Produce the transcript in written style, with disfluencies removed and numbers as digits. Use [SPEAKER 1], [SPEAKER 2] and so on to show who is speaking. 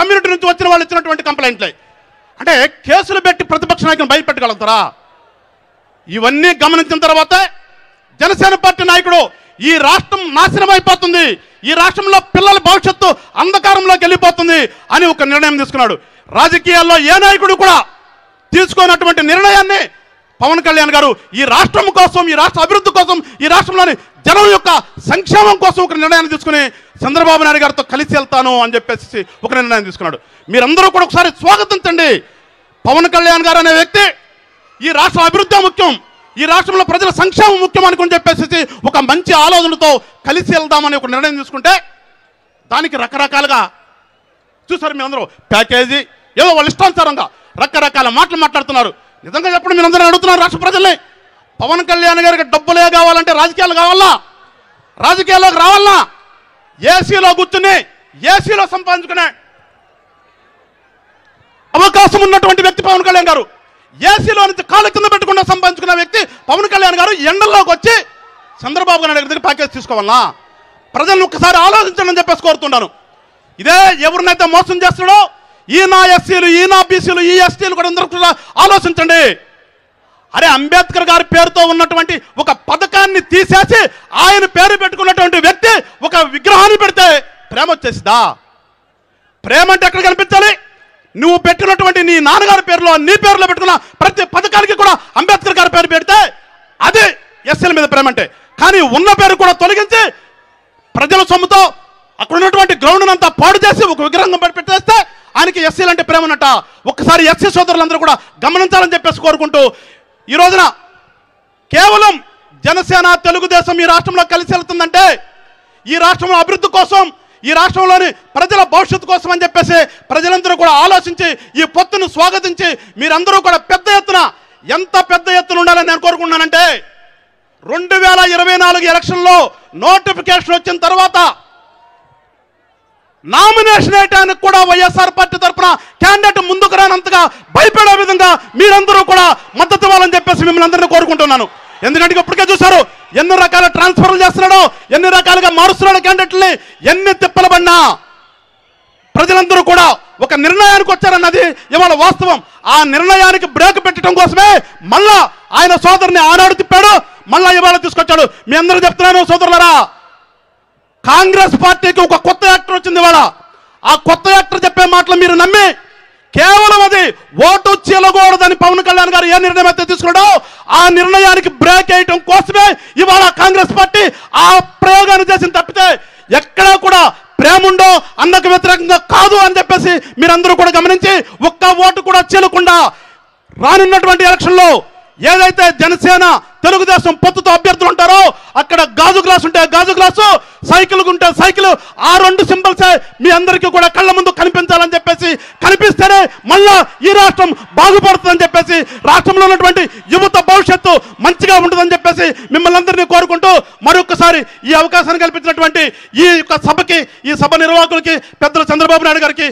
[SPEAKER 1] Community నుంచి వచ్చిన వాళ్ళు ఇచ్చినటువంటి కంప్లైంట్లే. అంటే కేసులు పెట్టి ప్రతిపక్ష నాయకులను భయపెట్టగలుగుతారా? ఇవన్నీ గమనించిన తర్వాత జనసేన పార్టీ నాయకుడు ఈ రాష్ట్రం నాశనం అయిపోతుంది, ఈ రాష్ట్రంలో పిల్లల భవిష్యత్తు అంధకారంలోకి వెళ్ళిపోతుంది అని ఒక నిర్ణయం తీసుకున్నాడు. రాజకీయాల్లో ఏ నాయకుడు కూడా తీసుకున్నటువంటి నిర్ణయాన్ని పవన్ కళ్యాణ్ గారు ఈ రాష్ట్రం కోసం, ఈ రాష్ట్ర అభివృద్ధి కోసం, ఈ రాష్ట్రంలోని జనం యొక్క సంక్షేమం కోసం ఒక నిర్ణయాన్ని తీసుకుని చంద్రబాబు నాయుడు గారితో కలిసి వెళ్తాను అని చెప్పేసి ఒక నిర్ణయం తీసుకున్నాడు. మీరందరూ కూడా ఒకసారి స్వాగతించండి. పవన్ కళ్యాణ్ గారు అనే వ్యక్తి ఈ రాష్ట్ర అభివృద్ధి ముఖ్యం, ఈ రాష్ట్రంలో ప్రజల సంక్షేమం ముఖ్యం అనుకుని చెప్పేసి ఒక మంచి ఆలోచనతో కలిసి వెళ్దామని ఒక నిర్ణయం తీసుకుంటే దానికి రకరకాలుగా చూసారు మీ అందరూ. ప్యాకేజీ ఏదో వాళ్ళ ఇష్టానుసారంగా రకరకాల మాటలు మాట్లాడుతున్నారు. నిజంగా చెప్పండి, మీరు అందరూ అడుగుతున్నారు రాష్ట్ర ప్రజల్ని, పవన్ కళ్యాణ్ గారికి డబ్బులే కావాలంటే రాజకీయాలు కావాలా? రాజకీయాల్లోకి రావాలా? ఏసీలో కూర్చుని ఏసీలో సంపాదించుకునే అవకాశం ఉన్నటువంటి వ్యక్తి పవన్ కళ్యాణ్ గారు. ఏసీలో నుంచి కాళ్ళ కింద పెట్టకుండా సంపాదించుకున్న వ్యక్తి పవన్ కళ్యాణ్ గారు ఎండల్లోకి వచ్చి చంద్రబాబు నాయుడు దగ్గర ప్యాకేజ్ తీసుకోవాలా? ప్రజలను ఒక్కసారి ఆలోచించండి అని చెప్పేసి కోరుతున్నాను. ఇదే ఎవరినైతే మోసం చేస్తాడో ఈయన ఎస్సీలు, ఈయన బీసీలు, ఈ ఎస్టీలు కూడా అందరూ కూడా ఆలోచించండి. అరే అంబేద్కర్ గారి పేరుతో ఉన్నటువంటి ఒక పథకాన్ని తీసేసి ఆయన పేరు పెట్టుకున్నటువంటి వ్యక్తి ఒక విగ్రహాన్ని పెడితే ప్రేమ వచ్చేసిదా? ప్రేమ అంటే ఎక్కడ కనిపించాలి? నువ్వు పెట్టినటువంటి నీ నాన్నగారి పేరులో, నీ పేరులో పెట్టుకున్న ప్రతి పథకానికి కూడా అంబేద్కర్ గారి పేరు పెడితే అది ఎస్సీల మీద ప్రేమ అంటే. కానీ ఉన్న పేరు కూడా తొలగించి ప్రజల సొమ్ముతో అక్కడ ఉన్నటువంటి గ్రౌండ్ అంతా పాడు చేసి ఒక విగ్రహం పెట్టేస్తే ఆయనకి ఎస్సీలు అంటే ప్రేమ ఉన్నట్ట. ఒక్కసారి ఎస్సీ సోదరులందరూ కూడా గమనించాలని చెప్పేసి కోరుకుంటూ ఈ రోజున కేవలం జనసేన, తెలుగుదేశం ఈ రాష్ట్రంలో కలిసి వెళ్తుందంటే ఈ రాష్ట్రంలో అభివృద్ధి కోసం, ఈ రాష్ట్రంలోని ప్రజల భవిష్యత్తు కోసం అని చెప్పేసి ప్రజలందరూ కూడా ఆలోచించి ఈ పొత్తును స్వాగతించి మీరందరూ కూడా పెద్ద ఎత్తున, ఎంత పెద్ద ఎత్తున ఉండాలని నేను కోరుకుంటున్నానంటే 2024 ఎలక్షన్లో నోటిఫికేషన్ వచ్చిన తర్వాత నామినేషన్ వేయడానికి కూడా వైఎస్ఆర్ పార్టీ తరఫున క్యాండిడేట్ ముందుకు రానంతగా భయపడే విధంగా మీరందరూ కూడా మద్దతు ఇవ్వాలని చెప్పేసి మిమ్మల్ని అందరినీ కోరుకుంటున్నాను. ఎందుకంటే ఇప్పటికే చూశారు ఎన్ని రకాల ట్రాన్స్ఫర్లు చేస్తున్నాడో, ఎన్ని రకాలుగా మారుస్తున్నాడో క్యాండిడేట్ని. ఎన్ని తిప్పలబడినా ప్రజలందరూ కూడా ఒక నిర్ణయానికి వచ్చారన్నది ఇవాళ వాస్తవం. ఆ నిర్ణయానికి బ్రేక్ పెట్టడం కోసమే మళ్ళా ఆయన సోదరుని ఆనాడు తిప్పాడు, మళ్ళా ఇవాళ తీసుకొచ్చాడు. మీ అందరూ చెప్తున్నాను సోదరులరా, కాంగ్రెస్ పార్టీకి ఒక కొత్త యాక్టర్ వచ్చింది ఇవాళ. ఆ కొత్త యాక్టర్ చెప్పే మాటలు మీరు నమ్మి కేవలం అది ఓటు చీలకూడదని పవన్ కళ్యాణ్ గారు ఏ నిర్ణయం అయితే తీసుకున్నాడో ఆ నిర్ణయానికి బ్రేక్ వేయటం కోసమే ఇవాళ కాంగ్రెస్ పార్టీ ఆ ప్రయోగాన్ని చేసింది తప్పితే ఎక్కడా కూడా ప్రేముండో అన్నకు వ్యతిరేకంగా కాదు అని చెప్పేసి మీరందరూ కూడా గమనించి ఒక్క ఓటు కూడా చీలకుండా రానున్నటువంటి ఎలక్షన్లో ఏదైతే జనసేన, తెలుగుదేశం పొత్తుతో అభ్యర్థులు ఉంటారో అక్కడ గాజు గ్లాసు ఉంటే గాజు గ్లాసు, సైకిల్ ఉంటే సైకిల్, ఆ రెండు సింబల్సే మీ అందరికీ కూడా కళ్ళ ముందు కనిపించాలని చెప్పేసి, కనిపిస్తేనే మళ్ళా ఈ రాష్ట్రం బాగుపడుతుందని చెప్పేసి, రాష్ట్రంలో ఉన్నటువంటి యువత భవిష్యత్తు మంచిగా ఉంటుందని చెప్పేసి మిమ్మల్ని అందరినీ కోరుకుంటూ మరొకసారి ఈ అవకాశాన్ని కల్పించినటువంటి ఈ యొక్క సభకి, ఈ సభ నిర్వాహకులకి, పెద్దలు చంద్రబాబు నాయుడు గారికి